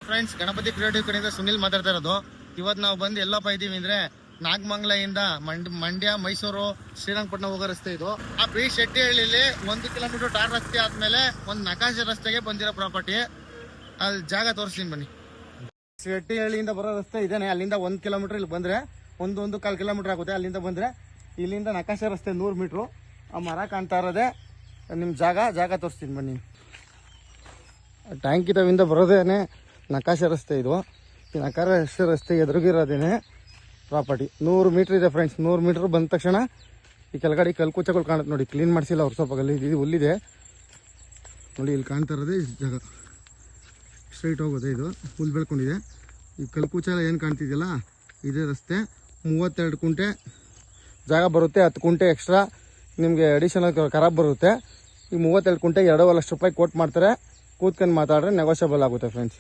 Friends, Ganapati creative ಕಡೆಯಿಂದ ಸುನಿಲ್ ಮಾತಾಡ್ತಾ ಇರೋದು. ಇವತ್ತು ನಾವು ಬಂದು ಎಲ್ಲಪ್ಪ ಇದ್ದೀವಿ ಅಂದ್ರೆ ನಾಗಮಂಗಲದಿಂದ ಮಂಡ್ಯ, ಮೈಸೂರು, ಶ್ರೀರಂಗಪಟ್ಟಣ ಹೋಗೋ ರಸ್ತೆ ಇದು. ಆ ಬಿ ಶೆಟ್ಟಿಹಳ್ಳಿಲಿ 1 ಕಿಲೋಮೀಟರ್ ಟಾರ್ ರಸ್ತೆ ಆದ್ಮೇಲೆ ಒಂದು ನಕಾಶೆ ರಸ್ತೆಗೆ ಬಂದಿರೋ ಪ್ರಾಪರ್ಟಿ. ಅಲ್ಲಿ ಜಾಗ ತೋರಿಸ್ತೀನಿ ಬನ್ನಿ. ಶೆಟ್ಟಿಹಳ್ಳಿಯಿಂದ ಬರೋ ರಸ್ತೆ ಇದೇನೆ. ಅಲ್ಲಿಂದ 1 ಕಿಲೋಮೀಟರ್ ಇಲ್ಲಿ ಬಂದ್ರೆ 1.25 ಕಿಲೋಮೀಟರ್ ಆಗುತ್ತೆ. ಅಲ್ಲಿಂದ ಬಂದ್ರೆ ಇಲ್ಲಿಂದ ನಕಾಶೆ ರಸ್ತೆ 100 ಮೀಟ್ರು. ಆ ಮರ ಕಾಣ್ತಾ ಇರೋದೇ ನಿಮ್ಮ ಜಾಗ ತೋರಿಸ್ತೀನಿ ಬನ್ನಿ. ಟ್ಯಾಂಕಿ ತವಿಂದ ಬರೋದೇನೆ ನಕಾಶೆ ರಸ್ತೆ ಇದು. ಈ ನಕಾಶೆ ರಸ್ತೆ ಎದುರುಗಿರೋದೇನೆ ಪ್ರಾಪರ್ಟಿ. 100 ಮೀಟ್ರ್ ಇದೆ ಫ್ರೆಂಡ್ಸ್. 100 ಮೀಟ್ರ್ ಬಂದ ತಕ್ಷಣ ಈ ಕೆಳಗಡೆ ಕಲ್ಕುಚ್ಚಗಳು ಕಾಣುತ್ತೆ ನೋಡಿ. ಕ್ಲೀನ್ ಮಾಡಿಸಿಲ್ಲ ಅವ್ರು, ಸ್ವಲ್ಪ ಇದು ಹುಲ್ಲಿದೆ ನೋಡಿ. ಇಲ್ಲಿ ಕಾಣ್ತಾ ಇರೋದೇ ಜಾಗ. ಸ್ಟ್ರೈಟ್ ಹೋಗೋದೆ, ಇದು ಹುಲ್ ಬೆಳ್ಕೊಂಡಿದೆ. ಈ ಕಲ್ಕುಚ್ಚ ಎಲ್ಲ ಏನು ಕಾಣ್ತಿದೆಯಲ್ಲ ಇದೇ ರಸ್ತೆ. 32 ಕುಂಟೆ ಜಾಗ ಬರುತ್ತೆ. 10 ಕುಂಟೆ ಎಕ್ಸ್ಟ್ರಾ ನಿಮಗೆ ಅಡಿಷನಲ್ ಖರಾಬ್ ಬರುತ್ತೆ. ಈ 32 ಕುಂಟೆಗೆ 2.5 ಲಕ್ಷ ರೂಪಾಯಿ ಕೋಟ್ ಮಾಡ್ತಾರೆ. ಕೂತ್ಕೊಂಡು ಮಾತಾಡ್ರೆ ನೆಗೋಷಿಯಬಲ್ ಆಗುತ್ತೆ ಫ್ರೆಂಡ್ಸ್.